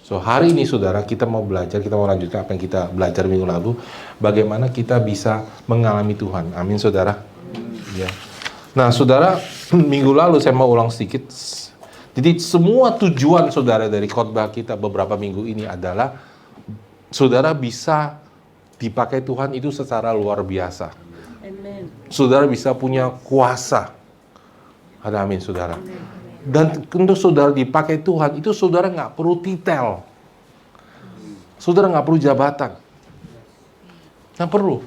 So hari ini saudara, kita mau belajar, kita mau lanjutkan apa yang kita belajar minggu lalu, bagaimana kita bisa mengalami Tuhan. Amin saudara. Ya. Nah saudara, minggu lalu saya mau ulang sedikit. Jadi semua tujuan saudara dari khotbah kita beberapa minggu ini adalah saudara bisa dipakai Tuhan itu secara luar biasa. Amen. Saudara bisa punya kuasa. Ada amin saudara. Dan untuk saudara dipakai Tuhan, itu saudara nggak perlu titel. Saudara nggak perlu jabatan. Nggak perlu.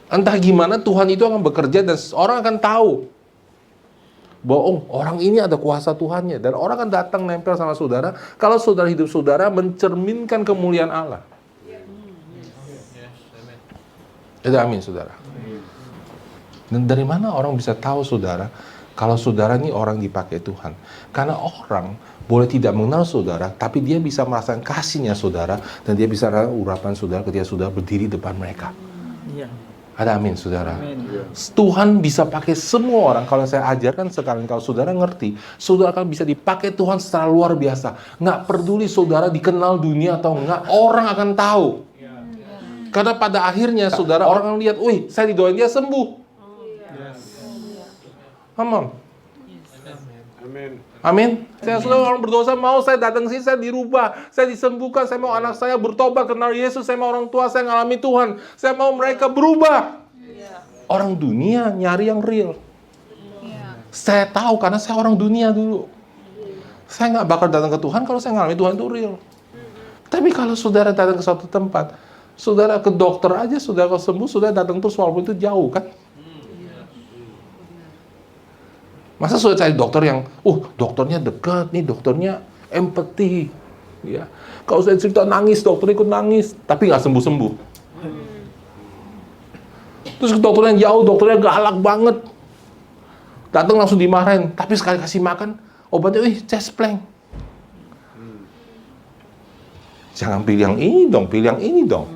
Entah gimana Tuhan itu akan bekerja dan orang akan tahu bahwa orang ini ada kuasa Tuhannya. Dan orang akan datang nempel sama saudara kalau saudara hidup saudara mencerminkan kemuliaan Allah. Ada amin saudara. Dan dari mana orang bisa tahu saudara kalau saudara ini orang dipakai Tuhan? Karena orang boleh tidak mengenal saudara, tapi dia bisa merasakan kasihnya saudara, dan dia bisa merasakan urapan saudara ketika saudara berdiri depan mereka. Iya. Ada amin saudara. Amin. Tuhan bisa pakai semua orang. Kalau saya ajarkan sekarang, kalau saudara ngerti, saudara akan bisa dipakai Tuhan secara luar biasa. Nggak peduli saudara dikenal dunia atau enggak, orang akan tahu. Karena pada akhirnya saudara, orang akan lihat, wih, saya didoain dia sembuh. Amin. Amin. Saya selalu orang berdosa, mau saya datang sini, saya dirubah, saya disembuhkan, saya mau anak saya bertobat kenal Yesus, saya mau orang tua saya ngalami Tuhan, saya mau mereka berubah. Orang dunia nyari yang real. Saya tahu karena saya orang dunia dulu. Saya nggak bakal datang ke Tuhan kalau saya ngalami Tuhan itu real. Tapi kalau saudara datang ke suatu tempat, saudara ke dokter aja, saudara kalau sembuh, saudara datang terus walaupun itu jauh kan? Masa sudah cari dokter yang, dokternya dekat, nih dokternya empati, ya. Kalau saya cerita nangis, dokter ikut nangis, tapi nggak sembuh-sembuh. Terus ke dokter yang jauh, dokternya galak banget, datang langsung dimarahin, tapi sekali kasih makan, obatnya, chestplank. Jangan pilih yang ini dong, pilih yang ini dong.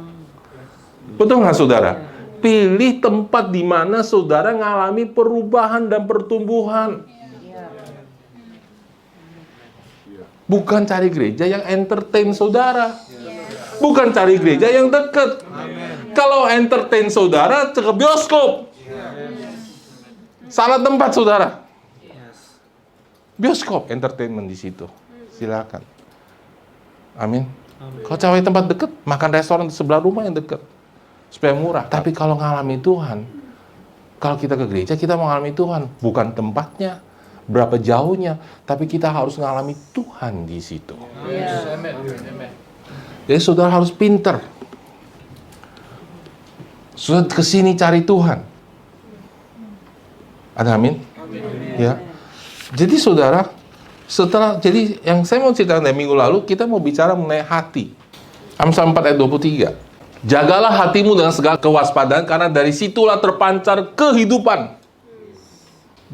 Betul nggak saudara? Pilih tempat di mana saudara ngalami perubahan dan pertumbuhan. Bukan cari gereja yang entertain saudara. Bukan cari gereja yang dekat. Kalau entertain saudara, ke bioskop. Salah tempat saudara. Bioskop, entertainment di situ. Silakan. Amin. Kalau cari tempat dekat, makan restoran di sebelah rumah yang dekat. Supaya murah. Tapi kalau ngalami Tuhan, kalau kita ke gereja, kita mau ngalami Tuhan. Bukan tempatnya, berapa jauhnya, tapi kita harus ngalami Tuhan di situ. Jadi saudara harus pinter. Saudara kesini cari Tuhan. Ada amin? Ya. Jadi saudara, jadi yang saya mau ceritakan dari minggu lalu, kita mau bicara mengenai hati. Amsal 4 ayat 23. Jagalah hatimu dengan segala kewaspadaan, karena dari situlah terpancar kehidupan.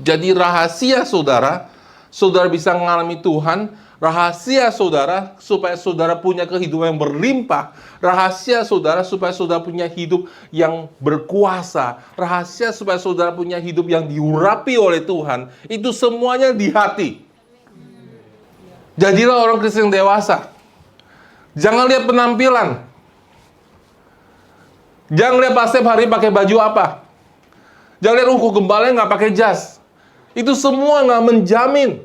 Jadi rahasia saudara, saudara bisa mengalami Tuhan. Rahasia saudara, supaya saudara punya kehidupan yang berlimpah. Rahasia saudara, supaya saudara punya hidup yang berkuasa. Rahasia supaya saudara punya hidup yang diurapi oleh Tuhan. Itu semuanya di hati. Jadilah orang Kristen yang dewasa. Jangan lihat penampilan. Jangan lihat Pak Step hari ini pakai baju apa. Jangan lihat gembalanya nggak pakai jas. Itu semua nggak menjamin.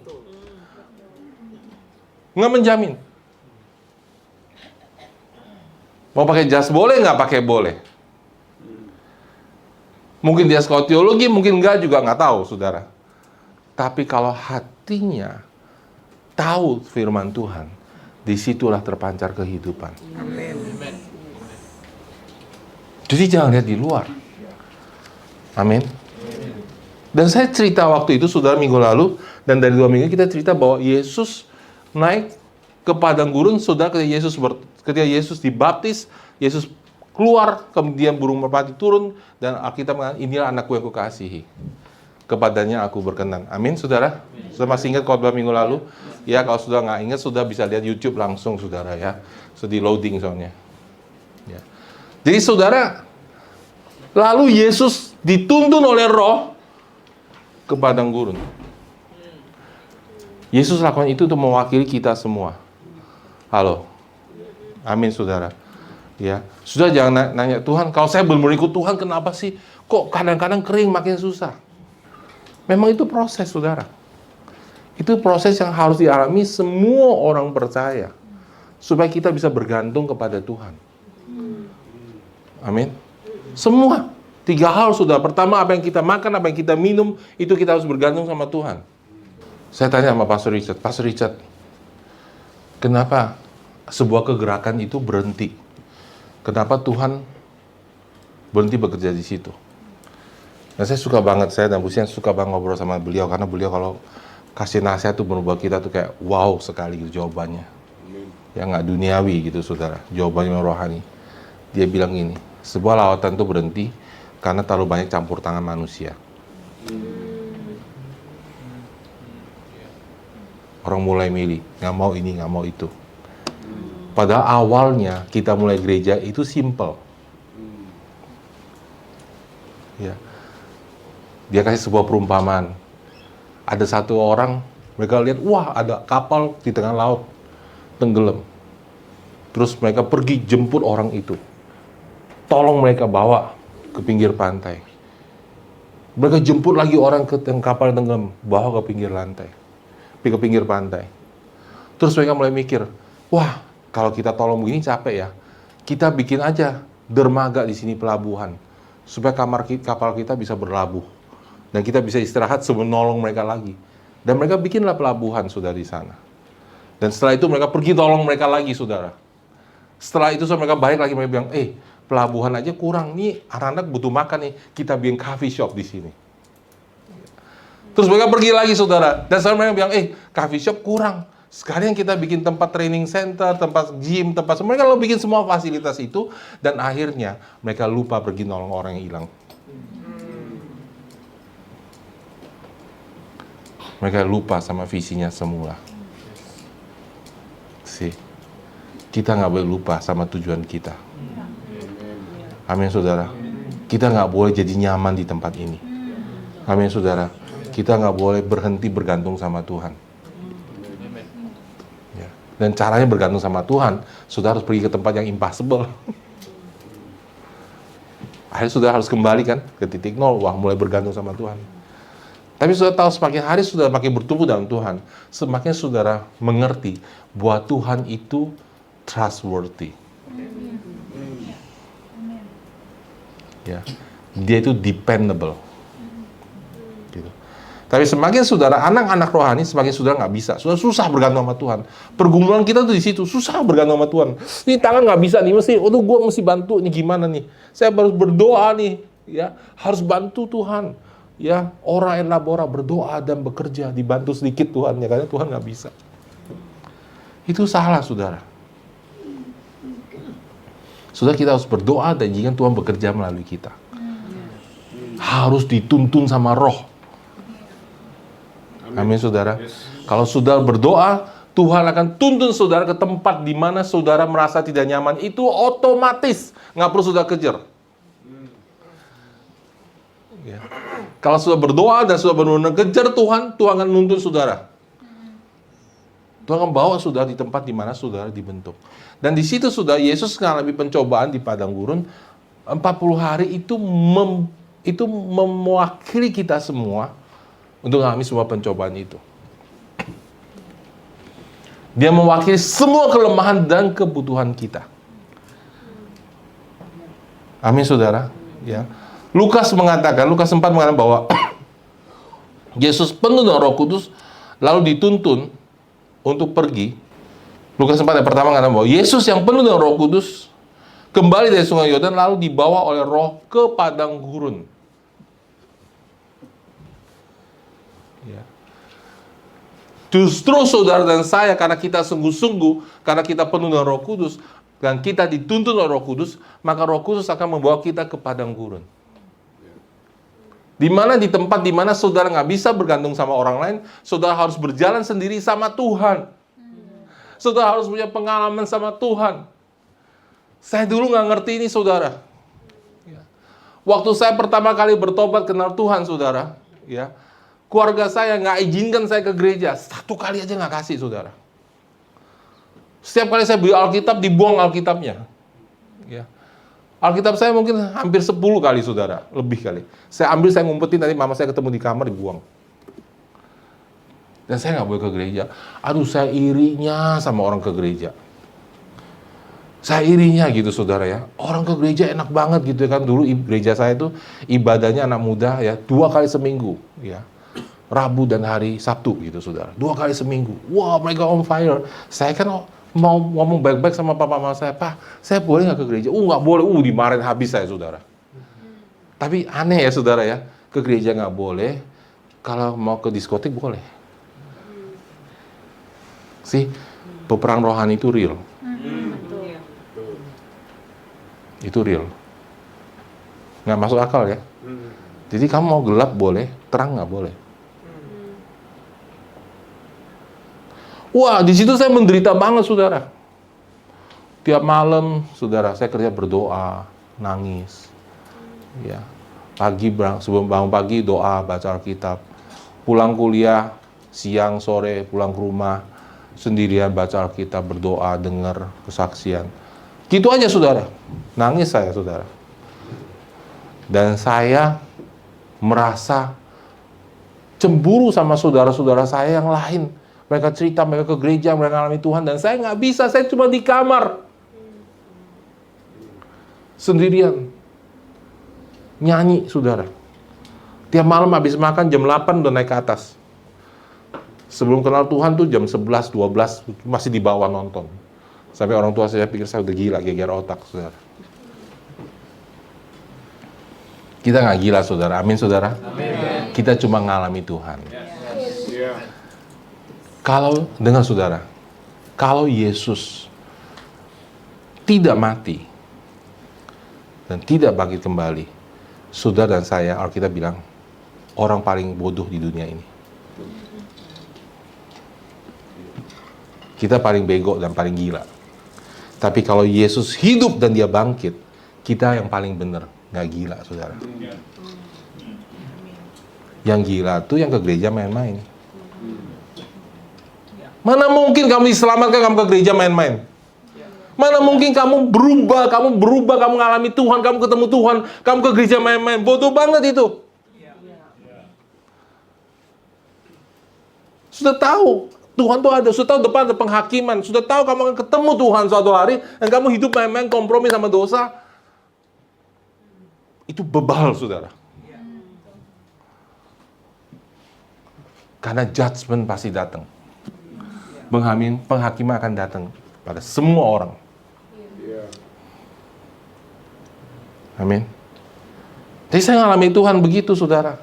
Nggak menjamin. Mau pakai jas boleh, nggak pakai boleh. Mungkin dia sekolah teologi, mungkin nggak juga, nggak tahu, saudara. Tapi kalau hatinya tahu firman Tuhan, disitulah terpancar kehidupan. Amin. Jadi jangan lihat di luar. Amin. Dan saya cerita waktu itu, saudara, minggu lalu, dan dari 2 minggu kita cerita bahwa Yesus naik ke padang gurun, saudara, ketika Yesus dibaptis, Yesus keluar, kemudian burung merpati turun, dan Alkitab mengatakan, inilah anakku yang kukasihi. Kepadanya aku berkenan. Amin, saudara? Saudara masih ingat khotbah minggu lalu? Ya, kalau sudah nggak ingat, sudah bisa lihat YouTube langsung, saudara, ya. Di loading soalnya. Ya. Jadi saudara, lalu Yesus dituntun oleh Roh ke padang gurun. Yesus lakukan itu untuk mewakili kita semua. Halo. Amin, saudara. Ya, sudah jangan nanya Tuhan, kalau saya belum ikut Tuhan, kenapa sih kok kadang-kadang kering makin susah? Memang itu proses, saudara. Itu proses yang harus dialami semua orang percaya supaya kita bisa bergantung kepada Tuhan. Amin. Semua 3 hal, saudara. Pertama, apa yang kita makan, apa yang kita minum, itu kita harus bergantung sama Tuhan. Saya tanya sama Pastor Richard, kenapa sebuah kegerakan itu berhenti? Kenapa Tuhan berhenti bekerja di situ? Nah, saya suka banget, saya dan Bu Sian suka banget ngobrol sama beliau, karena beliau kalau kasih nasihat tuh berubah kita tuh kayak wow sekali gitu jawabannya. Ya nggak duniawi gitu, saudara. Jawabannya rohani. Dia bilang gini, sebuah lawatan itu berhenti karena terlalu banyak campur tangan manusia. Orang mulai milih, nggak mau ini, nggak mau itu. Padahal awalnya kita mulai gereja itu simple. Ya. Dia kasih sebuah perumpamaan. Ada satu orang, mereka lihat, wah ada kapal di tengah laut, tenggelam. Terus mereka pergi jemput orang itu. Tolong mereka bawa ke pinggir pantai. Mereka jemput lagi orang ke kapal tenggelam, bawa ke pinggir pantai. Terus mereka mulai mikir, wah kalau kita tolong begini capek ya. Kita bikin aja dermaga di sini, pelabuhan, supaya kapal kita bisa berlabuh. Dan kita bisa istirahat sebelum nolong mereka lagi. Dan mereka bikinlah pelabuhan, saudara, di sana. Dan setelah itu mereka pergi tolong mereka lagi, saudara. Setelah itu mereka balik lagi, mereka bilang, pelabuhan aja kurang, nih anak-anak butuh makan nih, kita bikin coffee shop di sini. Terus mereka pergi lagi, saudara. Dan sekarang mereka bilang, coffee shop kurang. Sekalian kita bikin tempat training center, tempat gym, mereka lalu bikin semua fasilitas itu. Dan akhirnya mereka lupa pergi nolong orang yang hilang. Mereka lupa sama visinya semula. Kita nggak boleh lupa sama tujuan kita. Amin, saudara. Kita nggak boleh jadi nyaman di tempat ini. Amin, saudara. Kita nggak boleh berhenti bergantung sama Tuhan. Ya. Dan caranya bergantung sama Tuhan, saudara harus pergi ke tempat yang impossible. Akhirnya saudara harus kembali kan ke titik nol, mulai bergantung sama Tuhan. Tapi saudara tahu, semakin hari saudara makin bertumbuh dalam Tuhan, semakin saudara mengerti bahwa Tuhan itu trustworthy. Ya, dia itu dependable. Gitu. Tapi semakin saudara anak-anak rohani, semakin saudara nggak bisa. Saudara susah bergantung sama Tuhan. Pergumulan kita tuh di situ, susah bergantung sama Tuhan. Ini tangan nggak bisa nih, gue mesti bantu nih, gimana nih? Saya harus berdoa nih, ya, harus bantu Tuhan. Ya, ora et labora, berdoa dan bekerja, dibantu sedikit Tuhan, ya, karena Tuhan nggak bisa. Itu salah, saudara. Saudara, kita harus berdoa dan izinkan Tuhan bekerja melalui kita. Harus dituntun sama Roh. Amin, saudara. Kalau saudara berdoa, Tuhan akan tuntun saudara ke tempat di mana saudara merasa tidak nyaman. Itu otomatis, nggak perlu saudara kejar. Ya. Kalau sudah berdoa dan sudah benar-benar kejar Tuhan, Tuhan akan nuntun saudara. Tuhan akan bawa saudara di tempat di mana saudara dibentuk. Dan di situ saudara, Yesus mengalami pencobaan di padang gurun 40 hari itu mewakili kita semua untuk mengalami semua pencobaan itu. Dia mewakili semua kelemahan dan kebutuhan kita. Amin, saudara. Ya. Lukas 4 mengatakan bahwa Yesus penuh dengan Roh Kudus lalu dituntun untuk pergi. Lukas 4 yang pertama mengatakan bahwa Yesus yang penuh dengan Roh Kudus kembali dari Sungai Yordan lalu dibawa oleh Roh ke padang gurun. Ya. Justru saudara dan saya, karena kita sungguh-sungguh, karena kita penuh dengan Roh Kudus dan kita dituntun oleh Roh Kudus, maka Roh Kudus akan membawa kita ke padang gurun. Di mana di tempat di mana saudara nggak bisa bergantung sama orang lain, saudara harus berjalan sendiri sama Tuhan. Saudara harus punya pengalaman sama Tuhan. Saya dulu nggak ngerti ini, saudara. Waktu saya pertama kali bertobat kenal Tuhan, saudara, ya, keluarga saya nggak izinkan saya ke gereja. 1 kali aja nggak kasih, saudara. Setiap kali saya beli Alkitab, dibuang Alkitabnya. Ya. Alkitab saya mungkin hampir 10 kali, saudara. Lebih kali. Saya ambil, saya ngumpetin, nanti mama saya ketemu di kamar, dibuang. Dan saya nggak boleh ke gereja. Aduh, saya irinya sama orang ke gereja. Saya irinya gitu, saudara ya. Orang ke gereja enak banget gitu kan. Dulu gereja saya itu ibadahnya anak muda ya 2 kali seminggu ya. Rabu dan hari Sabtu gitu, saudara. 2 kali seminggu. Wah, mereka on fire. Saya kan mau ngomong baik-baik sama papa mama saya. Pak, saya boleh nggak ke gereja? Nggak boleh. Dimarahin habis saya, saudara. Tapi aneh ya, saudara ya. Ke gereja nggak boleh. Kalau mau ke diskotik boleh. Sih, peperang rohani itu real. Itu real. Nggak masuk akal ya. Jadi kamu mau gelap boleh, terang nggak boleh. Wah, di situ saya menderita banget, saudara. Tiap malam, saudara, saya kerja berdoa, nangis. Ya. Pagi, sebelum bangun pagi, doa, baca Alkitab. Pulang kuliah, siang, sore, pulang ke rumah, sendirian baca Alkitab, berdoa, dengar kesaksian. Gitu aja, saudara. Nangis saya, saudara. Dan saya merasa cemburu sama saudara-saudara saya yang lain. Mereka cerita, mereka ke gereja, mereka mengalami Tuhan. Dan saya nggak bisa, saya cuma di kamar. Sendirian. Nyanyi, saudara. Tiap malam habis makan, jam 8 udah naik ke atas. Sebelum kenal Tuhan tuh jam 11, 12, masih di bawah nonton. Sampai orang tua saya pikir saya udah gila, geger otak, saudara. Kita nggak gila, saudara. Amin, saudara. Amin. Kita cuma ngalami Tuhan. Kalau, dengar saudara, kalau Yesus tidak mati dan tidak bangkit kembali, saudara dan saya, Alkitab bilang, orang paling bodoh di dunia ini. Kita paling bego dan paling gila. Tapi kalau Yesus hidup dan dia bangkit, kita yang paling benar, nggak gila, saudara. Yang gila tuh yang ke gereja main-main. Mana mungkin kamu diselamatkan, kamu ke gereja main-main? Mana mungkin kamu berubah, kamu ngalami Tuhan, kamu ketemu Tuhan, kamu ke gereja main-main? Bodoh banget itu. Sudah tahu Tuhan tuh ada, sudah tahu depan ada penghakiman, sudah tahu kamu akan ketemu Tuhan suatu hari, dan kamu hidup main-main, kompromi sama dosa. Itu bebal, saudara. Karena judgment pasti datang. Penghakiman akan datang pada semua orang. Amin. Jadi saya ngalami Tuhan begitu, saudara.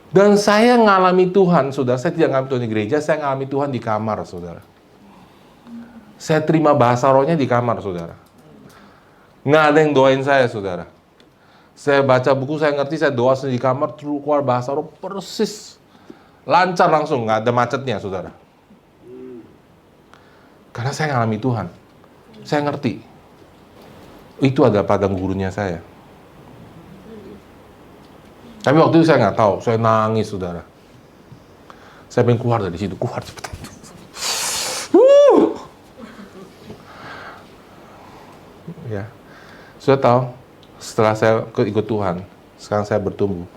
Dan saya ngalami Tuhan, saudara. Saya tidak ngalami Tuhan di gereja, saya ngalami Tuhan di kamar, saudara. Saya terima bahasa rohnya di kamar, saudara. Nggak ada yang doain saya, saudara. Saya baca buku, saya ngerti, saya doa sendiri di kamar, keluar bahasa roh persis. Lancar langsung, nggak ada macetnya, saudara. Karena saya ngalami Tuhan. Saya ngerti. Itu ada padang gurunnya saya. Tapi waktu itu saya nggak tahu. Saya nangis, saudara. Saya pengen keluar dari situ. Keluar cepat. Ya. Sudah tahu, setelah saya ikut Tuhan, sekarang saya bertumbuh.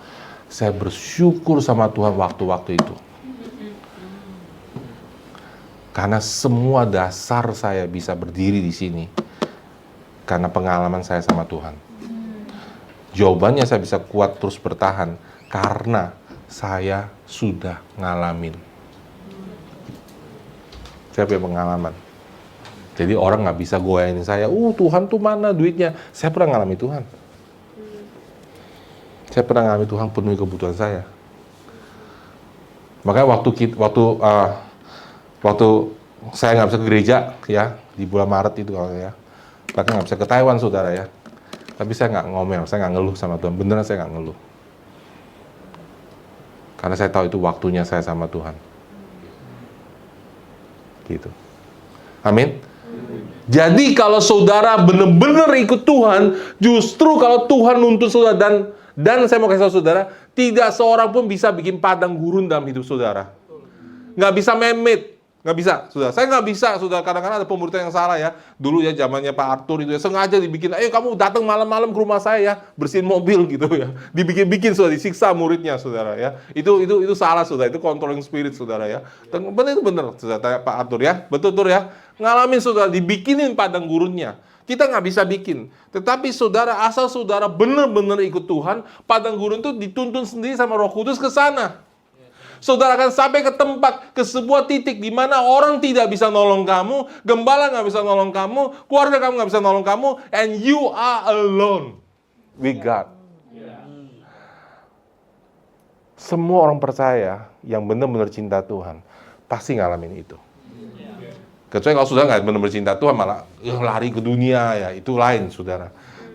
Saya bersyukur sama Tuhan waktu-waktu itu. Karena semua dasar saya bisa berdiri di sini karena pengalaman saya sama Tuhan. Jawabannya saya bisa kuat terus bertahan karena saya sudah ngalamin. Saya punya pengalaman. Jadi orang nggak bisa goyain saya. Tuhan tuh mana duitnya? Saya pernah ngalami Tuhan. Saya pernah ngalami Tuhan penuhi kebutuhan saya. Makanya waktu saya nggak bisa ke gereja ya di bulan Maret itu kalau ya, bahkan nggak bisa ke Taiwan, saudara ya. Tapi saya nggak ngomel, saya nggak ngeluh sama Tuhan. Beneran saya nggak ngeluh. Karena saya tahu itu waktunya saya sama Tuhan. Gitu. Amin. Jadi kalau saudara benar-benar ikut Tuhan, justru kalau Tuhan nuntun saudara dan saya mau kasih tahu saudara, tidak seorang pun bisa bikin padang gurun dalam hidup saudara. Nggak bisa man-made. Nggak bisa, saudara. Saya nggak bisa, saudara. Kadang-kadang ada pemberitaan yang salah ya. Dulu ya zamannya Pak Arthur itu ya, sengaja dibikin, ayo kamu datang malam-malam ke rumah saya ya, bersihin mobil gitu ya. Dibikin-bikin, saudara, disiksa muridnya, saudara ya. Itu salah, saudara. Itu controlling spirit, saudara ya. Benar itu benar, saudara. Tanya Pak Arthur ya, betul ya. Ngalamin, saudara, dibikinin padang gurunnya. Kita nggak bisa bikin. Tetapi saudara, asal saudara benar-benar ikut Tuhan, padang gurun itu dituntun sendiri sama Roh Kudus ke sana. Saudara akan sampai ke tempat, ke sebuah titik di mana orang tidak bisa nolong kamu, gembala nggak bisa nolong kamu, keluarga kamu nggak bisa nolong kamu, and you are alone with God. Semua orang percaya yang benar-benar cinta Tuhan pasti ngalamin itu. Kecuali kalau saudara nggak benar-benar cinta Tuhan, malah lari ke dunia, ya itu lain, saudara.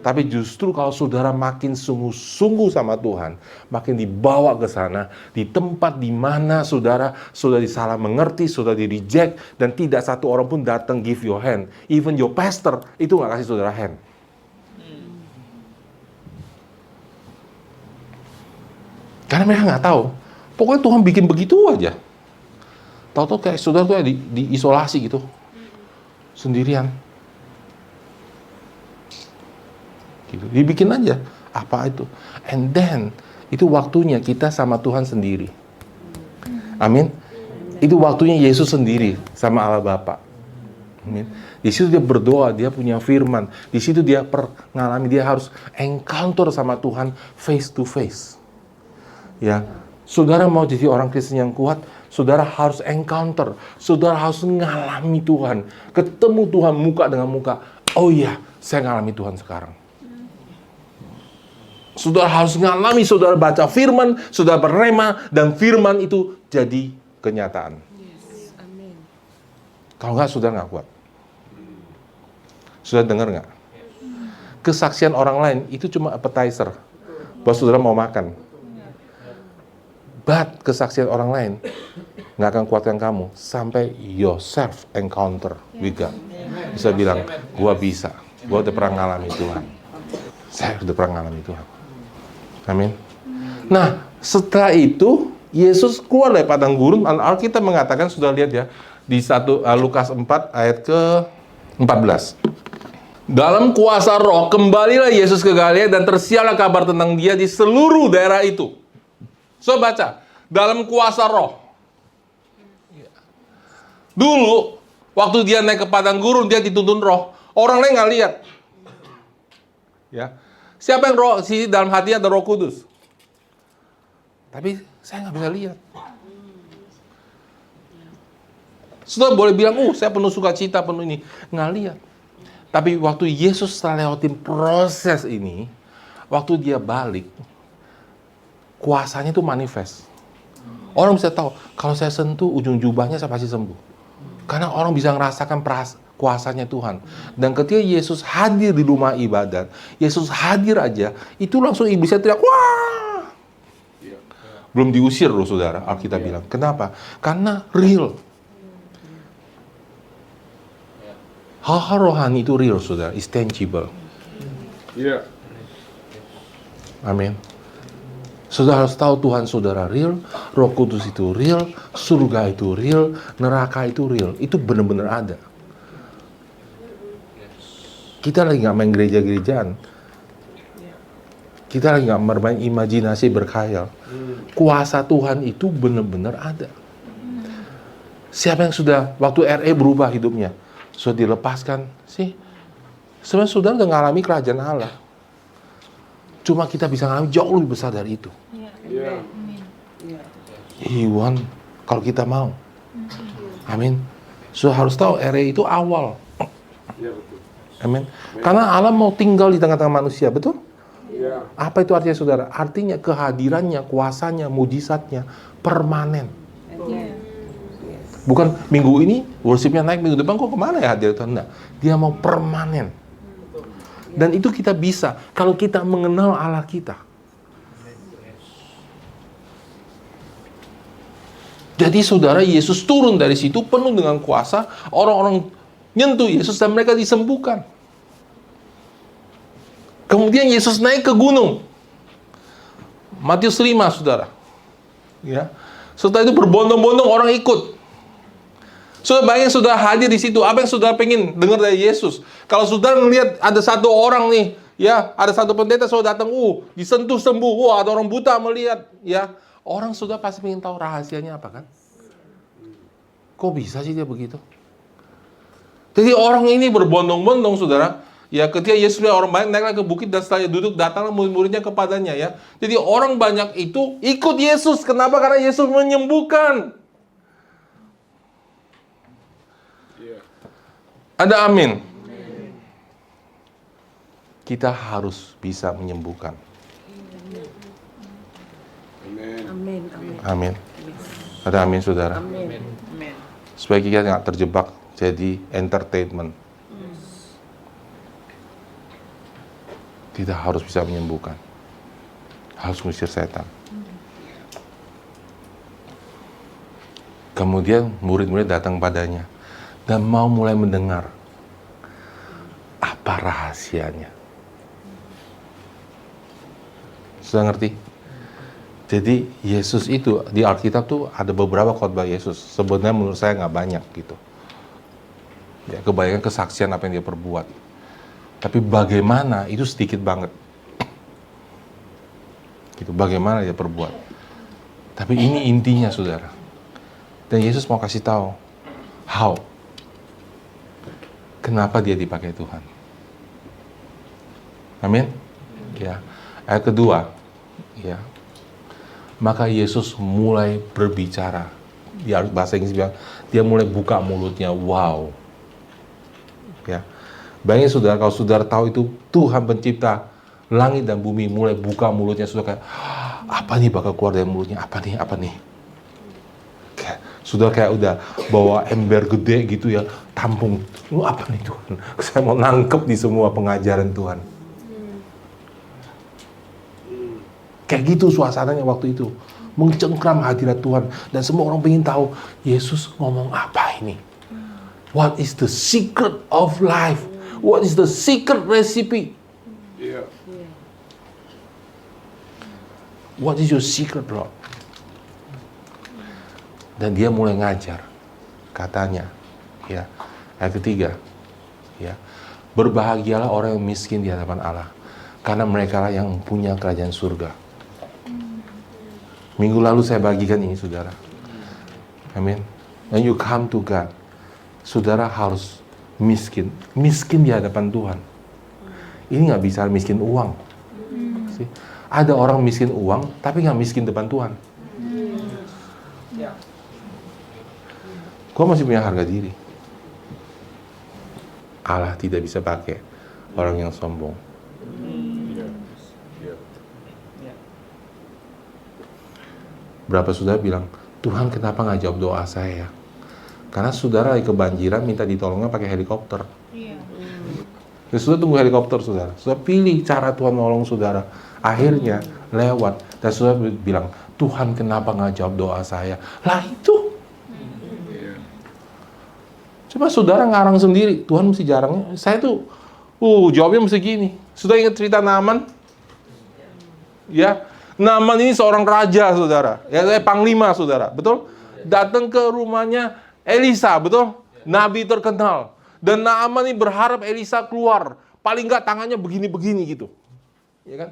Tapi justru kalau saudara makin sungguh-sungguh sama Tuhan, makin dibawa ke sana, di tempat di mana saudara sudah disalah mengerti, sudah di reject, dan tidak satu orang pun datang give your hand. Even your pastor itu nggak kasih saudara hand. Karena mereka nggak tahu. Pokoknya Tuhan bikin begitu aja. Tahu-tahu kayak saudara tuh di isolasi gitu, sendirian. Gitu. Dibikin aja apa itu, and then itu waktunya kita sama Tuhan sendiri. Amin. Itu waktunya Yesus sendiri sama Allah Bapa. Amin. Di situ dia berdoa, dia punya firman. Di situ dia mengalami, dia harus encounter sama Tuhan face to face. Ya, saudara mau jadi orang Kristen yang kuat, saudara harus encounter, saudara harus mengalami Tuhan, ketemu Tuhan muka dengan muka. Oh iya, saya ngalami Tuhan sekarang. Saudara harus mengalami, saudara baca firman, saudara berrema, dan firman itu jadi kenyataan. Yes. Amin. Kalau nggak, saudara nggak kuat. Saudara dengar nggak? Kesaksian orang lain itu cuma appetizer buat saudara mau makan. But kesaksian orang lain nggak akan kuatkan kamu sampai yourself encounter with God. Bisa bilang, gua bisa, gua udah pernah ngalami Tuhan. Saya udah pernah ngalami Tuhan. Amin. Nah, setelah itu Yesus keluar dari padang gurun. Alkitab mengatakan, sudah lihat ya, di Lukas 4 ayat ke-14. Dalam kuasa Roh kembalilah Yesus ke Galilea dan tersiarlah kabar tentang dia di seluruh daerah itu. So baca, dalam kuasa Roh. Dulu waktu dia naik ke padang gurun, dia dituntun Roh. Orang lain nggak lihat. Ya. Siapa yang roh, sih dalam hatinya ada Roh Kudus. Tapi saya nggak bisa lihat. Saudara boleh bilang, saya penuh sukacita, penuh ini. Nggak lihat. Tapi waktu Yesus setelah lewatin proses ini, waktu dia balik, kuasanya itu manifest. Orang bisa tahu, kalau saya sentuh ujung jubahnya, saya pasti sembuh. Karena orang bisa ngerasakan kuasanya Tuhan. Dan ketika Yesus hadir di rumah ibadat, Yesus hadir aja, itu langsung iblisnya teriak, wah! Belum diusir loh, saudara, Alkitab bilang. Kenapa? Karena real. Hal-hal rohani itu real, saudara. It's tangible. Amin. Saudara harus tahu Tuhan saudara real, Roh Kudus itu real, surga itu real, neraka itu real. Itu benar-benar ada. Kita lagi nggak main gereja-gerejaan. Kita lagi nggak bermain imajinasi berkhayal. Kuasa Tuhan itu benar-benar ada. Siapa yang sudah, waktu RE berubah hidupnya, sudah dilepaskan sih? Sebenarnya saudara udah ngalami kerajaan Allah. Cuma kita bisa ngalami jauh lebih besar dari itu. Iwan, kalau kita mau. Amin. Saudara harus tahu RE itu awal. Amin. Karena Allah mau tinggal di tengah-tengah manusia, betul? Apa itu artinya saudara? Artinya kehadirannya, kuasanya, mujizatnya permanen. Bukan minggu ini worshipnya naik, minggu depan kok kemana ya hadir Tuhan? Enggak. Dia mau permanen. Dan itu kita bisa kalau kita mengenal Allah kita. Jadi saudara, Yesus turun dari situ penuh dengan kuasa, orang-orang nyentuh Yesus dan mereka disembuhkan. Kemudian Yesus naik ke gunung. Matius 5, saudara. Ya. Setelah itu berbondong-bondong orang ikut. Saudara bayangin saudara hadir di situ, apa yang saudara pengen dengar dari Yesus? Kalau saudara melihat ada satu orang nih, ya, ada satu pendeta saudara datang, disentuh sembuh, ada orang buta melihat, ya, orang saudara pasti pengen tahu rahasianya apa kan? Kok bisa sih dia begitu? Jadi orang ini berbondong-bondong saudara, ya, ketika Yesus lihat orang banyak naiklah ke bukit dan setelah duduk datanglah murid-muridnya kepadanya, ya. Jadi orang banyak itu ikut Yesus. Kenapa? Karena Yesus menyembuhkan. Ada amin. Kita harus bisa menyembuhkan. Amin. Amin. Ada amin saudara. Amin. Supaya kita nggak terjebak jadi entertainment. Kita harus bisa menyembuhkan. Harus mengusir setan. Kemudian murid-murid datang padanya dan mau mulai mendengar apa rahasianya. Sudah ngerti? Jadi Yesus itu di Alkitab tuh ada beberapa khotbah Yesus. Sebenarnya menurut saya nggak banyak gitu. Ya, kebanyakan kesaksian apa yang dia perbuat. Tapi bagaimana itu sedikit banget. Gitu, bagaimana dia perbuat. Tapi ini intinya saudara. Dan Yesus mau kasih tahu how. Kenapa dia dipakai Tuhan? Amin. Ya. Ayat kedua, ya. Maka Yesus mulai berbicara. Di bahasa Inggris bilang, dia mulai buka mulutnya. Wow. Ya. Bayangin saudara, kalau saudara tahu itu Tuhan pencipta langit dan bumi mulai buka mulutnya, saudara kayak, apa nih bakal keluar dari mulutnya? Apa nih? Sudah kayak udah bawa ember gede gitu ya, tampung. Lu apa nih Tuhan? Saya mau nangkep di semua pengajaran Tuhan. Kayak gitu suasananya waktu itu. Mencengkram hadirat Tuhan. Dan semua orang pengen tahu, Yesus ngomong apa ini? What is the secret of life? What is the secret recipe? What is your secret, Lord? Dan dia mulai ngajar, katanya, ya, ayat ketiga, ya, berbahagialah orang yang miskin di hadapan Allah, karena mereka lah yang punya kerajaan surga. Minggu lalu saya bagikan ini, saudara. Amin. When you come to God, saudara harus miskin di hadapan Tuhan. Ini nggak bisa miskin uang. Ada orang miskin uang, tapi nggak miskin depan Tuhan. Gue masih punya harga diri. Allah tidak bisa pakai orang yang sombong. Berapa saudara bilang, Tuhan kenapa nggak jawab doa saya? Karena saudara lagi kebanjiran minta ditolongnya pakai helikopter. Ya, saudara tunggu helikopter saudara. Saudara pilih cara Tuhan nolong saudara. Akhirnya lewat. Dan saudara bilang, Tuhan kenapa nggak jawab doa saya? Lah itu. Coba saudara ngarang sendiri, Tuhan mesti jarangnya. Saya tuh, jawabnya mesti gini. Sudah ingat cerita Naaman? Ya, Naaman ini seorang raja, saudara. Ya, panglima, saudara. Betul? Datang ke rumahnya Elisa, betul? Nabi terkenal. Dan Naaman ini berharap Elisa keluar. Paling nggak tangannya begini-begini gitu. Ya kan?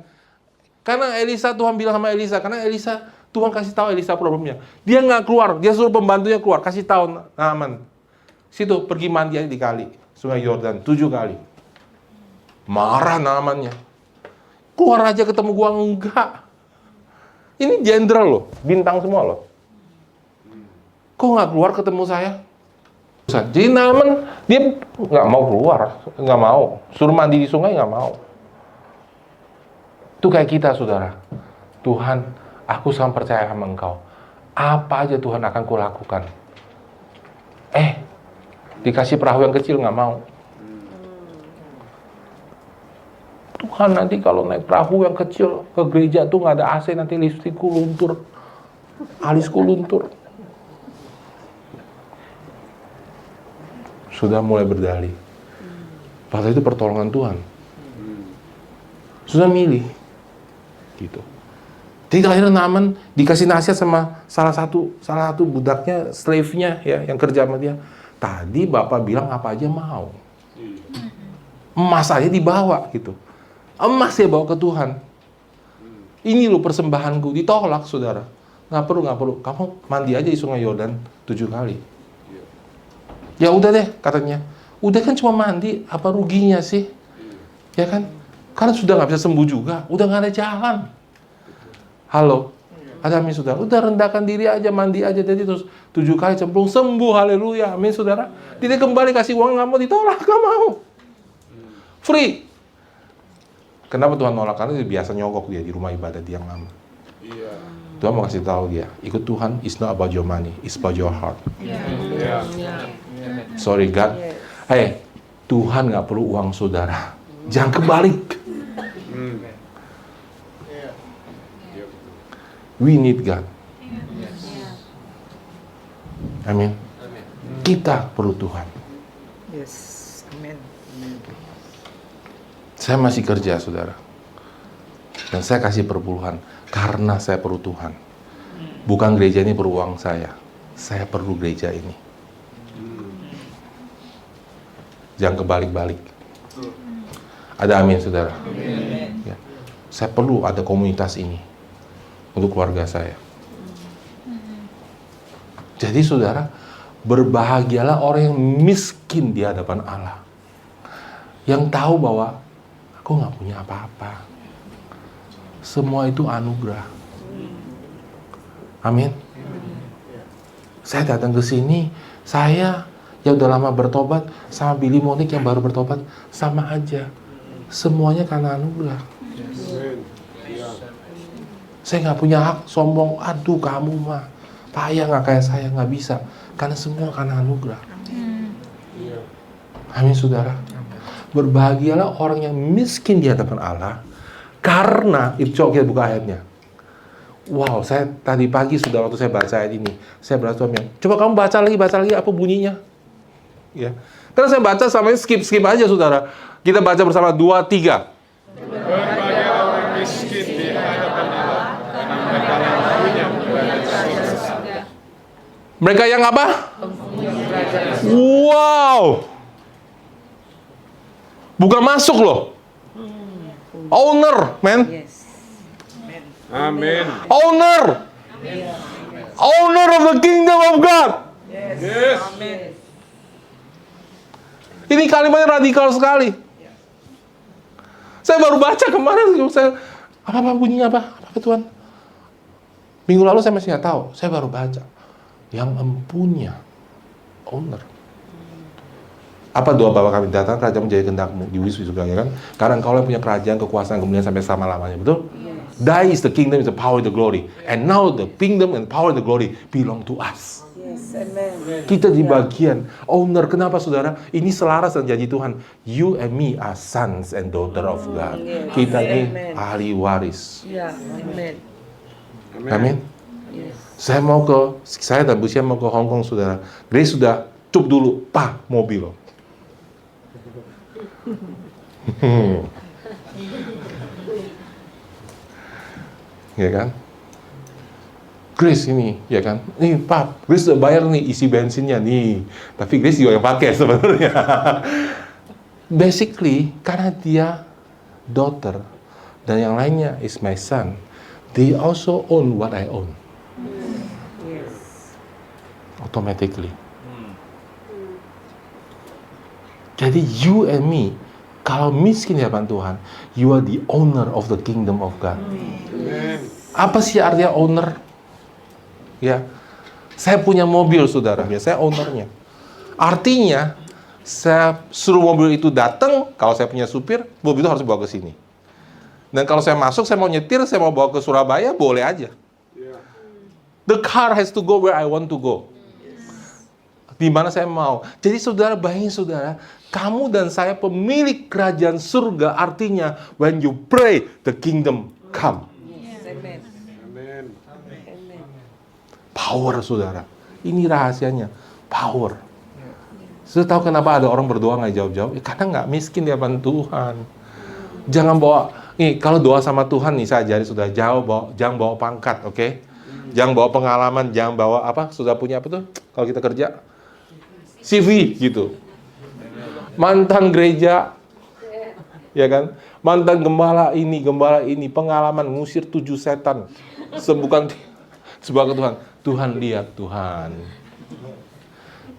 Karena Elisa, Tuhan bilang sama Elisa, karena Elisa, Tuhan kasih tahu Elisa problemnya. Dia nggak keluar, dia suruh pembantunya keluar, kasih tahu Naaman. Situ pergi mandi di kali Sungai Yordan 7 kali. Marah Naamannya. Keluar aja ketemu gua, enggak. Ini jenderal loh, bintang semua loh. Kok nggak keluar ketemu saya? Jadi Naaman dia nggak mau keluar, nggak mau. Suruh mandi di sungai nggak mau. Itu kayak kita saudara. Tuhan, aku sangat percaya sama Engkau. Apa aja Tuhan akan kulakukan. Dikasih perahu yang kecil nggak mau. Tuhan nanti kalau naik perahu yang kecil ke gereja tuh nggak ada AC, nanti listrikku luntur, alisku luntur. Sudah mulai berdalih. Padahal itu pertolongan Tuhan. Sudah milih, gitu. Jadi akhirnya Naaman dikasih nasihat sama salah satu budaknya, slave-nya ya, yang kerja sama dia. Tadi Bapak bilang apa aja mau. Emas aja dibawa gitu. Emas ya bawa ke Tuhan. Ini loh persembahanku, ditolak saudara. Nggak perlu. Kamu mandi aja di sungai Yordan 7 kali. Ya udah deh katanya. Udah kan cuma mandi, apa ruginya sih? Ya kan? Karena sudah nggak bisa sembuh juga, udah nggak ada jalan. Halo? Ada amin saudara? Udah rendahkan diri aja, mandi aja jadi terus 7 kali cemplung, sembuh, haleluya, amin saudara. Dia kembali kasih uang, nggak mau ditolak, nggak mau. Free. Kenapa Tuhan nolak? Karena dia biasa nyogok dia di rumah ibadah dia yang lama. Tuhan mau kasih tahu dia, ikut Tuhan is not about your money, it's about your heart. Sorry God. Hey, Tuhan nggak perlu uang saudara. Jangan kebalik. We need God. Amin. Kita perlu Tuhan. Yes. Amen. Saya masih kerja, saudara. Dan saya kasih perpuluhan karena saya perlu Tuhan. Bukan gereja ini perlu uang saya. Saya perlu gereja ini. Jangan kebalik-balik. Ada amin, saudara. Ya. Saya perlu ada komunitas ini untuk keluarga saya. Jadi saudara, berbahagialah orang yang miskin di hadapan Allah. Yang tahu bahwa aku nggak punya apa-apa. Semua itu anugerah. Amin. Saya datang ke sini, saya yang udah lama bertobat sama Billy Monik yang baru bertobat sama aja. Semuanya karena anugerah. Saya nggak punya hak sombong. Aduh kamu mah payah nggak kayak saya, nggak bisa. Karena semua karena anugerah. Amin saudara. Berbahagialah orang yang miskin di hadapan Allah. Karena, itu coba kita buka ayatnya. Wow, saya tadi pagi sudah waktu saya baca ayat ini, saya berkata, coba kamu baca lagi apa bunyinya. Ya. Karena saya baca sampai skip aja saudara. Kita baca bersama 2, 3. Berbahagialah orang miskin di hadapan Allah, karena mereka yang punya surga. Mereka yang apa? Wow. Bukan masuk loh. Owner, man. Yes. Amin. Owner. Owner of the kingdom of God. Yes. Amen. Ini kalimatnya radikal sekali. Saya baru baca kemarin, saya apa bunyinya apa Tuhan? Minggu lalu saya masih nggak tahu, saya baru baca. Yang empunya owner. Apa doa Bapa kami, datang kerajaan menjadi kehendak-Mu di surga, ya kan? Karena Engkau yang punya kerajaan, kekuasaan, kemuliaan sampai selama-lamanya, betul? Yes. Thy is the kingdom, is the power, the glory. And now the kingdom and power and the glory belong to us. Yes, amen. Kita di bagian owner. Kenapa saudara? Ini selaras dengan janji Tuhan. You and me are sons and daughter of God. Yes. Kita ini Amen. ahli waris. Ya, amen. Amin. Yes. Saya dan Bu Sia mau ke Hong Kong saudara. Grace sudah cup dulu, mobil. Ya kan? Grace ini, ya kan? Nih, Pak, Grace udah bayar nih isi bensinnya nih. Tapi Grace juga yang pakai sebenarnya. Basically, karena dia daughter dan yang lainnya is my son, they also own what I own. Yes. Automatically. Jadi you and me, kalau miskin di hadapan Tuhan, you are the owner of the kingdom of God. Amen. Apa sih artinya owner? Ya, saya punya mobil saudara, ya saya ownernya. Artinya, saya suruh mobil itu datang, kalau saya punya supir, mobil itu harus bawa ke sini. Dan kalau saya masuk, saya mau nyetir, saya mau bawa ke Surabaya, boleh aja. The car has to go where I want to go. Di mana saya mau. Jadi saudara, bayangin saudara, kamu dan saya pemilik kerajaan surga, artinya when you pray, the kingdom come. Yes, amen. Amen. Amen. Power saudara. Ini rahasianya. Power. Sudah tahu kenapa ada orang berdoa nggak jawab-jawab? Karena nggak miskin di hadapan Tuhan. Jangan bawa, nih kalau doa sama Tuhan nih saya ajari sudah jangan bawa pangkat, oke? Jangan bawa pengalaman, jangan bawa apa? Sudah punya apa tuh? Kalau kita kerja? CV gitu. Mantan gereja, ya kan? Mantan gembala ini, pengalaman ngusir 7 setan, sembuhkan sebuah Tuhan. Tuhan lihat Tuhan.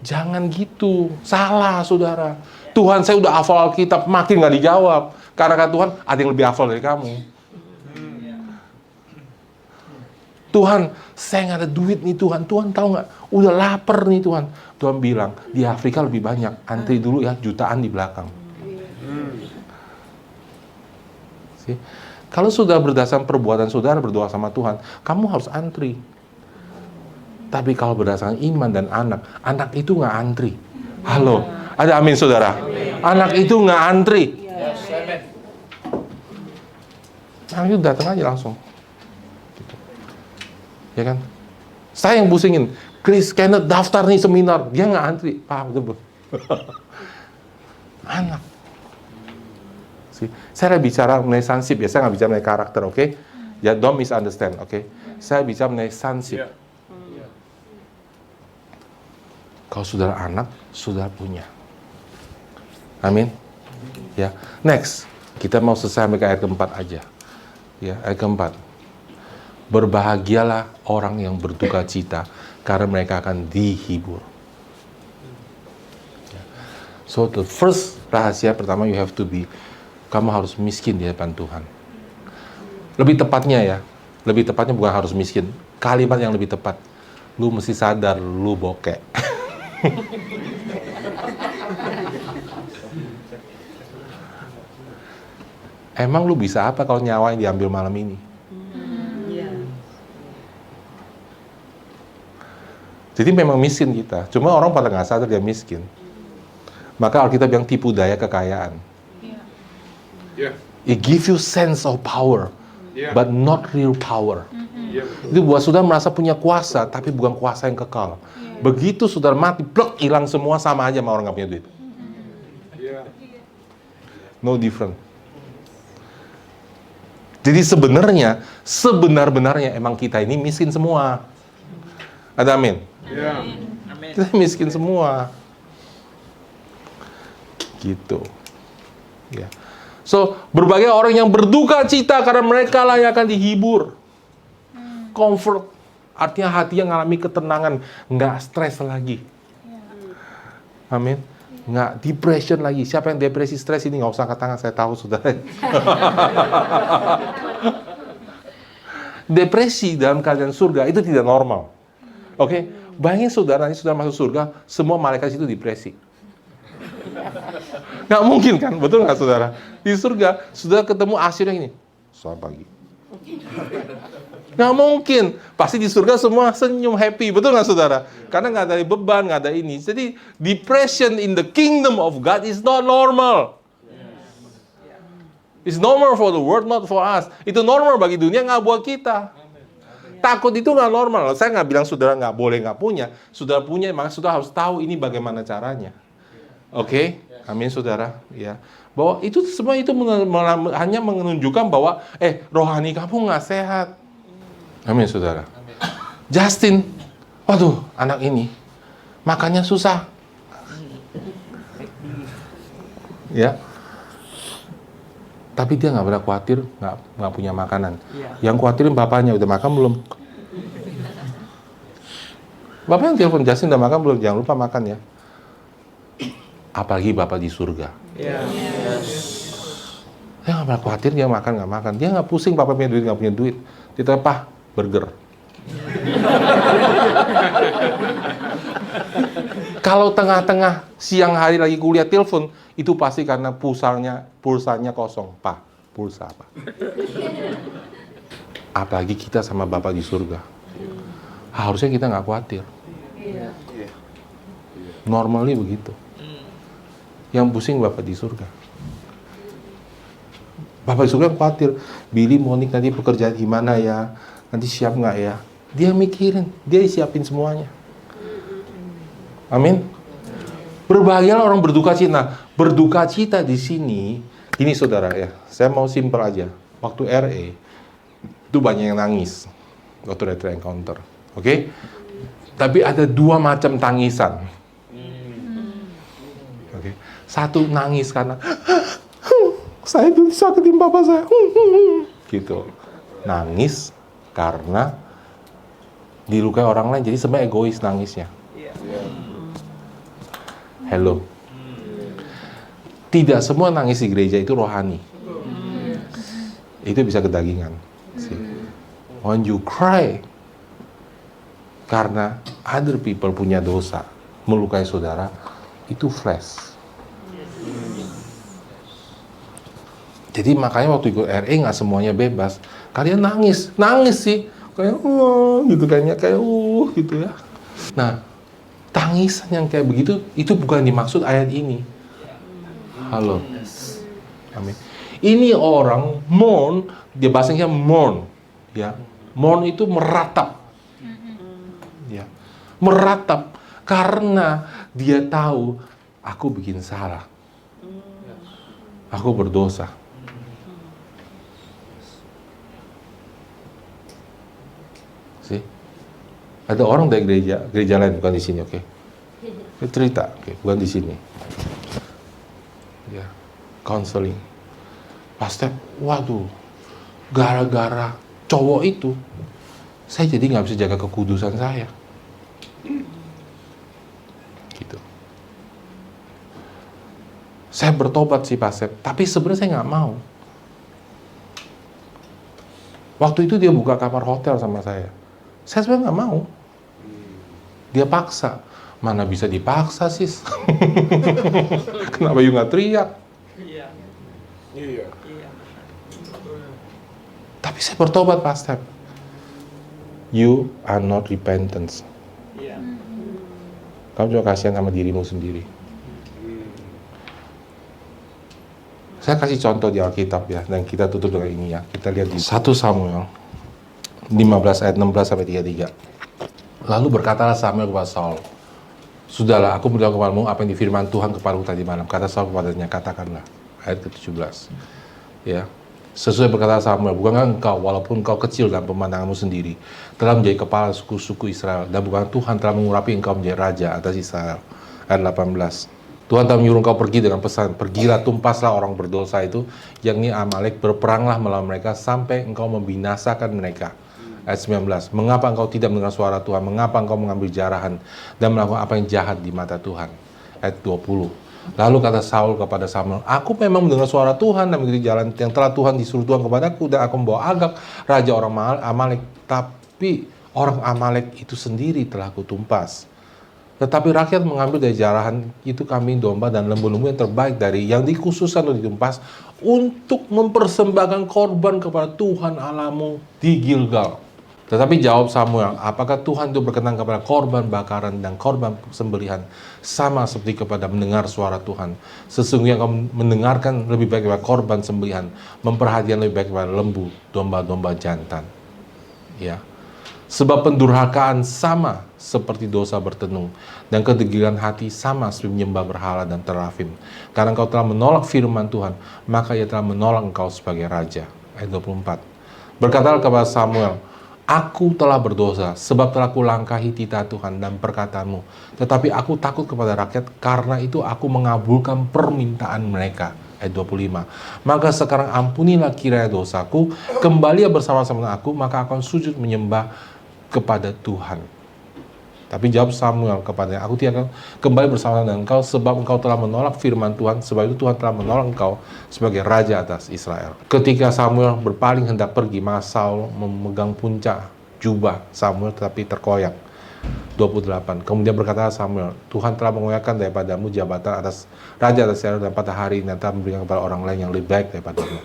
Jangan gitu, salah saudara. Tuhan saya udah hafal Alkitab, makin gak dijawab. Karena kata Tuhan, ada yang lebih hafal dari kamu. Tuhan, saya nggak ada duit nih Tuhan. Tuhan tahu nggak? Udah lapar nih Tuhan. Tuhan bilang, di Afrika lebih banyak. Antri dulu ya, jutaan di belakang. See? Kalau sudah berdasarkan perbuatan saudara berdoa sama Tuhan, kamu harus antri. Tapi kalau berdasarkan iman dan anak itu nggak antri. Halo, ada amin saudara? Anak itu nggak antri. Anak itu datang aja langsung. Ya kan? Saya yang pusingin. Chris Kenneth daftar nih seminar. Dia nggak antri. Paham betul? Anak. Saya bicara mengenai sonship ya. Saya nggak bicara mengenai karakter, oke? Ya, don't misunderstand, oke? Saya bicara mengenai sonship. Kalau saudara anak, saudara punya. Amin? Ya. Next. Kita mau selesai sampai ke ayat keempat aja. Ya, ayat keempat. Berbahagialah orang yang berduka cita, karena mereka akan dihibur. So the first rahasia pertama, kamu harus miskin di hadapan Tuhan. Lebih tepatnya bukan harus miskin. Kalimat yang lebih tepat, lu mesti sadar lu bokek. Emang lu bisa apa kalau nyawa yang diambil malam ini? Jadi memang miskin kita. Cuma orang pada nggak sadar dia miskin. Maka Alkitab bilang tipu daya kekayaan. It gives you sense of power, but not real power. Itu buat saudara merasa punya kuasa, tapi bukan kuasa yang kekal. Begitu saudara mati, blok, hilang semua, sama aja sama orang nggak punya duit. No different. Jadi sebenarnya emang kita ini miskin semua. Ada amin? Kita miskin semua. Gitu. Ya. So, berbagai orang yang berduka cita karena mereka lah yang akan dihibur. Comfort, artinya hati yang mengalami ketenangan, nggak stres lagi. Amin. Nggak depression lagi. Siapa yang depresi, stres ini nggak usah angkat tangan, saya tahu saudara. Depresi dalam keadaan surga itu tidak normal. Oke, bayangin saudara, nanti saudara masuk surga, semua malaikat itu depresi. Nggak mungkin kan, betul nggak saudara? Di surga, saudara ketemu Asyirnya ini, selamat pagi. Nggak mungkin, pasti di surga semua senyum, happy, betul nggak saudara? Karena nggak ada beban, nggak ada ini. Jadi, depression in the kingdom of God is not normal. It's normal for the world, not for us. Itu normal bagi dunia, nggak buat kita. Takut itu nggak normal. Saya nggak bilang saudara nggak boleh nggak punya. Saudara punya, maka saudara harus tahu ini bagaimana caranya. Oke? Amin saudara. Ya. Bahwa itu semua itu hanya menunjukkan bahwa rohani kamu nggak sehat. Amin saudara. Justin, waduh anak ini makannya susah. Ya. Tapi dia nggak pernah khawatir, nggak punya makanan. Yang khawatirin bapaknya, udah makan belum? Bapak yang telepon, Justin udah makan belum? Jangan lupa makan ya. Apalagi bapak di surga. Dia nggak pernah khawatir dia makan nggak makan. Dia nggak pusing bapak punya duit nggak punya duit. Dia tepah burger. Kalau tengah-tengah siang hari lagi kuliah telepon, itu pasti karena pulsanya kosong, Pak. Pulsa, Pak. Apalagi kita sama Bapak di surga. Harusnya kita nggak khawatir. Normally begitu. Yang pusing Bapak di surga. Bapak di surga khawatir, Billy, Monik nanti pekerjaan gimana ya? Nanti siap nggak ya? Dia mikirin, dia siapin semuanya. Amin. Berbahagialah orang berduka cita. Berduka cita di sini, ini saudara ya, saya mau simpel aja. Waktu RE, itu banyak yang nangis. Waktu retro encounter. Oke? Tapi ada 2 macam tangisan. Satu nangis karena saya disakitin papa saya. Gitu. Nangis karena dilukai orang lain. Jadi sebenarnya egois nangisnya. Hello. Tidak semua nangis di gereja itu rohani. Itu bisa kedagingan. See? When you cry karena other people punya dosa, melukai saudara, itu flesh. Jadi makanya waktu ikut RE nggak semuanya bebas. Kalian nangis sih, kayak gitu kayaknya kayak gitu ya. Nah, tangisan yang kayak begitu itu bukan dimaksud ayat ini. Halo. Amin. Ini orang mourn, dia bahasanya mourn, ya. Mourn itu meratap. Ya. Meratap karena dia tahu aku bikin salah. Aku berdosa. Sih. Ada orang dari gereja lain, bukan di sini, oke? Cerita, oke, bukan di sini. Ya, counseling. Pastor, waduh, gara-gara cowok itu, saya jadi nggak bisa jaga kekudusan saya. Gitu. Saya bertobat sih, Pastor, tapi sebenarnya saya nggak mau. Waktu itu dia buka kamar hotel sama saya sebenarnya nggak mau. Dia paksa. Mana bisa dipaksa, sis? Kenapa you nggak teriak? Iya. Tapi saya bertobat, Pastor. You are not repentance. Kamu juga kasihan sama dirimu sendiri. Saya kasih contoh di Alkitab ya, dan kita tutup dengan ini ya. Kita lihat di 1 Samuel 15 ayat 16 sampai 33. Lalu berkatalah Samuel kepada Saul, "Sudahlah, aku beritahu kepadamu apa yang difirman Tuhan kepadaku tadi malam." Kata Saul kepadanya, "Katakanlah." Ayat ke-17. Ya. Sesuai berkata Samuel, "Bukankah engkau, walaupun engkau kecil dalam pemandanganmu sendiri, telah menjadi kepala suku-suku Israel, dan bukan Tuhan telah mengurapi engkau menjadi raja atas Israel." Ayat 18. Tuhan telah menyuruh engkau pergi dengan pesan, "Pergilah, tumpaslah orang berdosa itu, yakni Amalek, berperanglah melawan mereka sampai engkau membinasakan mereka." Ayat 19. "Mengapa engkau tidak mendengar suara Tuhan? Mengapa engkau mengambil jarahan dan melakukan apa yang jahat di mata Tuhan?" Ayat 20. Lalu kata Saul kepada Samuel, "Aku memang mendengar suara Tuhan dan mengikuti jalan yang telah Tuhan disuruh Tuhan kepadaku, dan aku membawa Agag, raja orang Amalek. Tapi orang Amalek itu sendiri telah kutumpas. Tetapi rakyat mengambil dari jarahan itu kambing, domba, dan lembu-lembu yang terbaik dari yang dikhususkan untuk ditumpas untuk mempersembahkan korban kepada Tuhan Allahmu di Gilgal." Tetapi jawab Samuel, "Apakah Tuhan itu berkenan kepada korban bakaran dan korban sembelihan sama seperti kepada mendengar suara Tuhan? Sesungguhnya engkau mendengarkan lebih baik kepada korban sembelihan, memperhatikan lebih baik kepada lembu, domba-domba jantan." Ya. "Sebab pendurhakaan sama seperti dosa bertenung, dan kedegilan hati sama seperti menyembah berhala dan terafim. Karena engkau telah menolak firman Tuhan, maka ia telah menolak engkau sebagai raja." Ayat 24. Berkatalah kepada Samuel, "Aku telah berdosa, sebab telah kulangkahi titah Tuhan dan perkataanmu. Tetapi aku takut kepada rakyat, karena itu aku mengabulkan permintaan mereka." Ayat 25. "Maka sekarang ampunilah kiranya dosaku, kembalilah bersama-sama dengan aku, maka akan sujud menyembah kepada Tuhan." Tapi jawab Samuel kepadanya, "Aku tidak akan kembali bersama dengan engkau, sebab engkau telah menolak firman Tuhan, sebab itu Tuhan telah menolak engkau sebagai raja atas Israel." Ketika Samuel berpaling hendak pergi, maka Saul memegang puncak jubah Samuel tetapi terkoyak. 28. Kemudian berkata Samuel, "Tuhan telah mengoyakkan daripadamu jabatan atas raja atas Israel, dan pada hari ini telah memberikan kepada orang lain yang lebih baik daripadamu."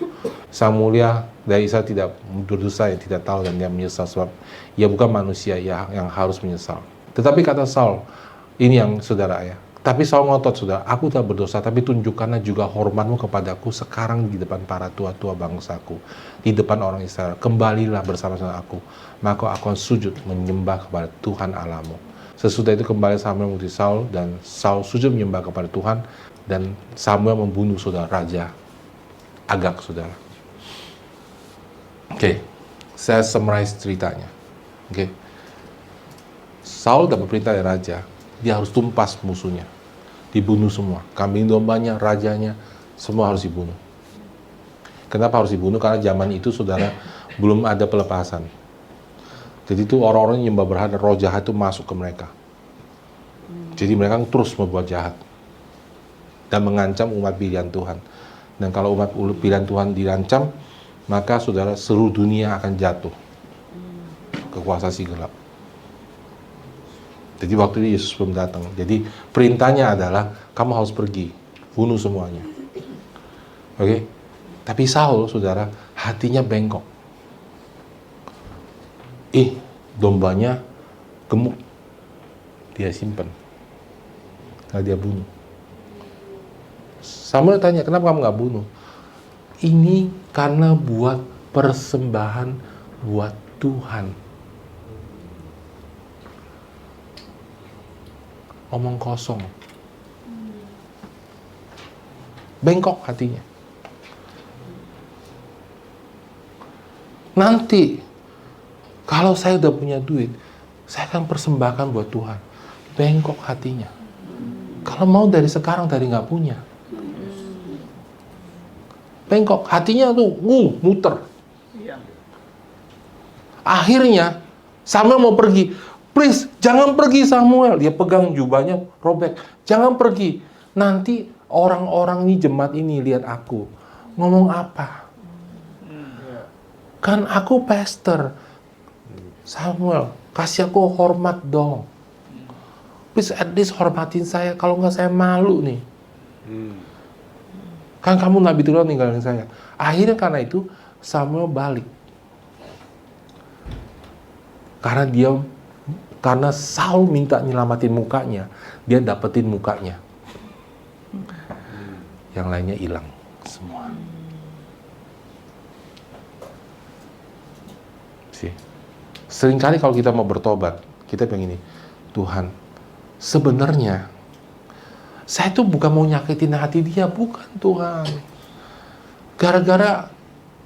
Sang mulia dari Israel tidak berdosa, yang tidak tahu, dan dia menyesal sebab ia bukan manusia yang harus menyesal. Tetapi kata Saul, ini yang saudara ya, tapi Saul ngotot, "Saudara, aku telah berdosa, tapi tunjukkanlah juga hormatmu kepadaku sekarang di depan para tua-tua bangsaku, di depan orang Israel. Kembalilah bersama-sama aku, maka aku akan sujud menyembah kepada Tuhan Allahmu." Sesudah itu kembali Samuel mengutus Saul, dan Saul sujud menyembah kepada Tuhan, dan Samuel membunuh saudara raja Agag, saudara. Oke, saya summarize ceritanya. Oke. Saul dapat perintah dari raja, dia harus tumpas musuhnya. Dibunuh semua. Kambing dombanya, rajanya, semua harus dibunuh. Kenapa harus dibunuh? Karena zaman itu, saudara, belum ada pelepasan. Jadi itu orang-orang yang nyembah berhala, roh jahat itu masuk ke mereka. Jadi mereka terus membuat jahat. Dan mengancam umat pilihan Tuhan. Dan kalau umat pilihan Tuhan dirancam, maka saudara, seluruh dunia akan jatuh ke kuasa si gelap. Jadi waktu itu Yesus belum datang. Jadi perintahnya adalah kamu harus pergi, bunuh semuanya. Oke? Tapi Saul, saudara, hatinya bengkok. Dombanya gemuk. Dia simpen. Nah, dia bunuh. Samuel tanya, kenapa kamu nggak bunuh? Ini karena buat persembahan buat Tuhan. Omong kosong. Bengkok hatinya. Nanti, kalau saya udah punya duit, saya akan persembahkan buat Tuhan. Bengkok hatinya. Kalau mau dari sekarang, dari nggak punya. Bengkok, hatinya tuh muter. Akhirnya, Samuel mau pergi. Please, jangan pergi Samuel. Dia pegang jubahnya, robek. Jangan pergi. Nanti orang-orang ini, jemaat ini lihat aku. Ngomong apa? Kan aku pastor. Samuel, kasih aku hormat dong. Please at least hormatin saya. Kalau nggak saya malu nih. Kan kamu nabi Tuhan ninggalin saya. Akhirnya karena itu Samuel balik. Karena Saul minta nyelamatin mukanya, dia dapetin mukanya. Yang lainnya hilang semua. Seringkali kalau kita mau bertobat, kita pengen ini, Tuhan, sebenarnya saya tuh bukan mau nyakitin hati dia, bukan Tuhan. Gara-gara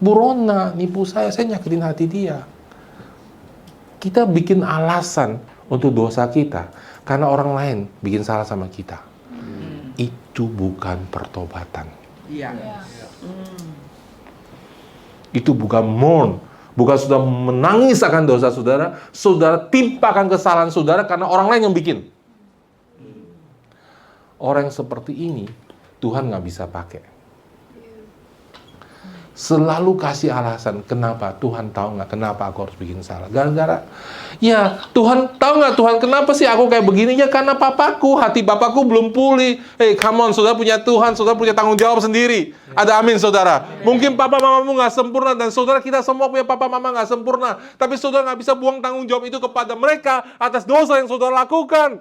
Burona nipu saya nyakitin hati dia. Kita bikin alasan untuk dosa kita karena orang lain bikin salah sama kita. Itu bukan pertobatan. Itu bukan mourn. Bukan sudah menangis akan dosa saudara, saudara timpakan kesalahan saudara karena orang lain yang bikin. Orang yang seperti ini, Tuhan nggak bisa pakai. Selalu kasih alasan, kenapa? Tuhan tahu nggak kenapa aku harus bikin salah? Gara-gara, ya Tuhan tahu nggak Tuhan kenapa sih aku kayak begini? Ya karena papaku, hati papaku belum pulih. Hey, come on, saudara punya Tuhan, saudara punya tanggung jawab sendiri. Ada amin, saudara. Mungkin papa mamamu nggak sempurna dan saudara kita semua punya papa mama nggak sempurna. Tapi saudara nggak bisa buang tanggung jawab itu kepada mereka atas dosa yang saudara lakukan.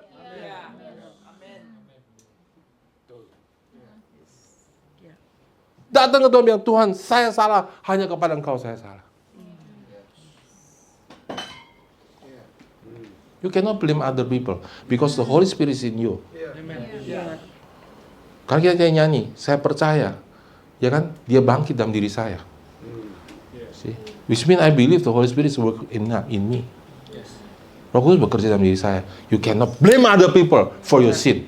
Datang ke Tuhan bilang, Tuhan saya salah, hanya kepada Engkau saya salah. You cannot blame other people because the Holy Spirit is in you. Karena kita kayak nyanyi, saya percaya, ya kan, dia bangkit dalam diri saya. See? Which means I believe the Holy Spirit is working in me. Roh Kudus bekerja dalam diri saya. You cannot blame other people for your sin.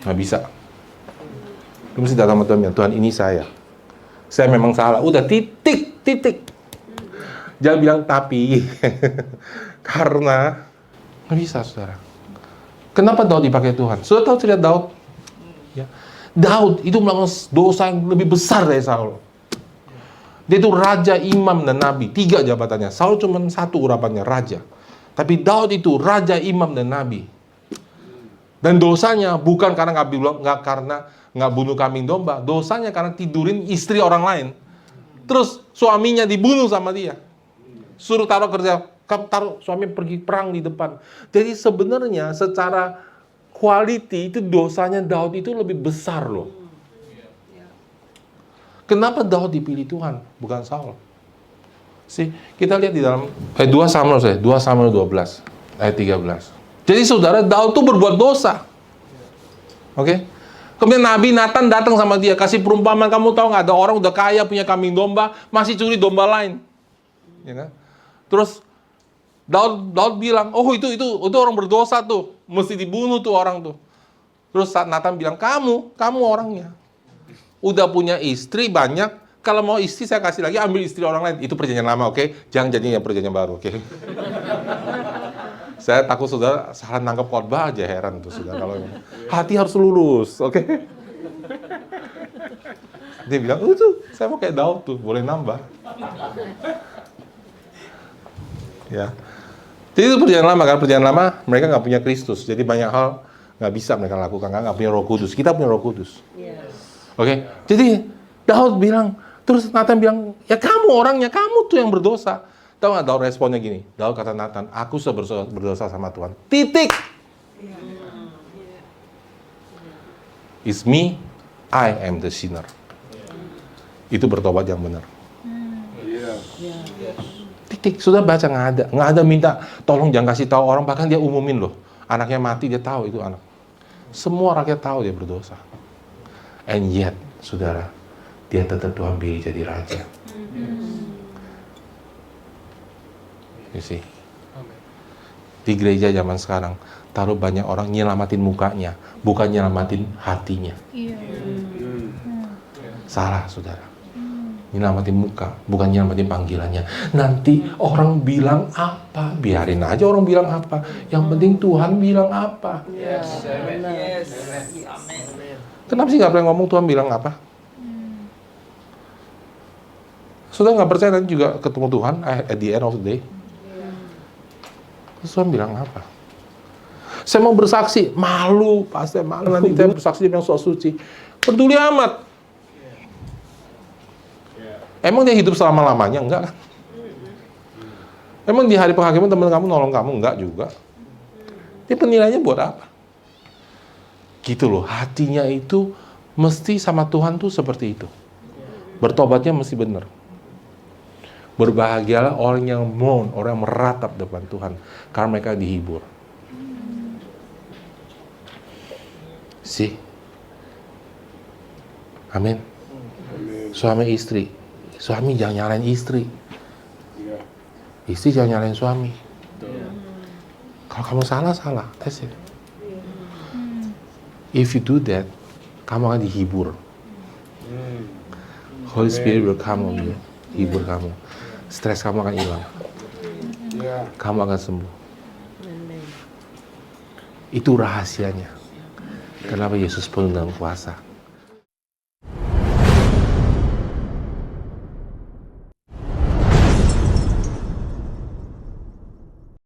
Nggak bisa. Lu mesti datang sama Tuhan, Tuhan ini saya memang salah, udah titik. Jangan bilang tapi. Karena nggak bisa, saudara. Kenapa Daud dipakai Tuhan? Sudah tahu cerita Daud? Ya. Daud itu melakukan dosa yang lebih besar dari Saul. Dia itu raja, imam, dan nabi. 3 jabatannya. Saul cuma 1 urapannya, raja. Tapi Daud itu raja, imam, dan nabi. Dan dosanya bukan karena nggak bunuh kambing domba, dosanya karena tidurin istri orang lain. Terus suaminya dibunuh sama dia. Suruh taruh suami pergi perang di depan. Jadi sebenarnya secara quality itu dosanya Daud itu lebih besar loh. Kenapa Daud dipilih Tuhan, bukan Saul? Kita lihat di dalam 2 Samuel 12 ayat 13. Jadi saudara, Daud tuh berbuat dosa. Oke? Kemudian Nabi Nathan datang sama dia, kasih perumpamaan, kamu tahu nggak, ada orang udah kaya punya kambing domba, masih curi domba lain. Ya kan? Terus Daud bilang, oh itu orang berdosa tuh, mesti dibunuh tuh orang tuh. Terus saat Nathan bilang, kamu orangnya. Udah punya istri banyak, kalau mau istri saya kasih lagi, ambil istri orang lain. Itu perjanjian lama, oke? Jangan jadinya perjanjian baru, oke? Saya takut saudara salah nangkep khotbah aja, heran tuh saudara. Kalau hati harus lurus, oke? Dia bilang, tuh, saya mau kayak Daud tuh, boleh nambah. Ya. Jadi itu perjanjian lama, kan? Perjanjian lama mereka nggak punya Kristus, jadi banyak hal nggak bisa mereka lakukan, nggak punya Roh Kudus. Kita punya Roh Kudus. Yes. Oke, jadi Daud bilang, terus Nathan bilang, ya kamu orangnya, kamu tuh yang berdosa. Tahu nggak Daud responnya gini? Daud kata Nathan, aku sudah berdosa sama Tuhan. Titik. It's me, I am the sinner. Itu bertobat yang benar. Titik, sudah baca nggak ada minta tolong jangan kasih tahu orang, bahkan dia umumin loh. Anaknya mati dia tahu itu anak. Semua rakyat tahu dia berdosa. And yet, saudara, dia tetap Tuhan pilih jadi raja. You see? Di gereja zaman sekarang, taruh banyak orang nyelamatin mukanya, bukan nyelamatin hatinya. Salah, saudara. Nyelamatin muka, bukan nyelamatin panggilannya. Nanti orang bilang apa, biarin aja orang bilang apa. Yang penting Tuhan bilang apa. Yes. Yes. Kenapa sih nggak pernah ngomong Tuhan bilang apa? Sudah nggak percaya nanti juga ketemu Tuhan at the end of the day. Terus Tuhan bilang apa? Saya mau bersaksi, malu, pasti malu nanti saya bersaksi yang sok suci. Peduli amat. Emang dia hidup selama-lamanya? Enggak kan? Emang di hari penghakiman teman kamu nolong kamu? Enggak juga. Dia penilaiannya buat apa? Gitu loh, hatinya itu mesti sama Tuhan tuh seperti itu. Bertobatnya mesti benar. Berbahagialah orang yang mourn, orang yang meratap depan Tuhan, karena mereka dihibur. See? Amin. Suami istri. Suami jangan nyalain istri. Istri jangan nyalain suami. Kalau kamu salah, that's it. If you do that, kamu akan dihibur. Holy Spirit will come on you, hibur kamu. Stres kamu akan hilang. Kamu akan sembuh. Itu rahasianya. Kenapa Yesus penuh dengan kuasa?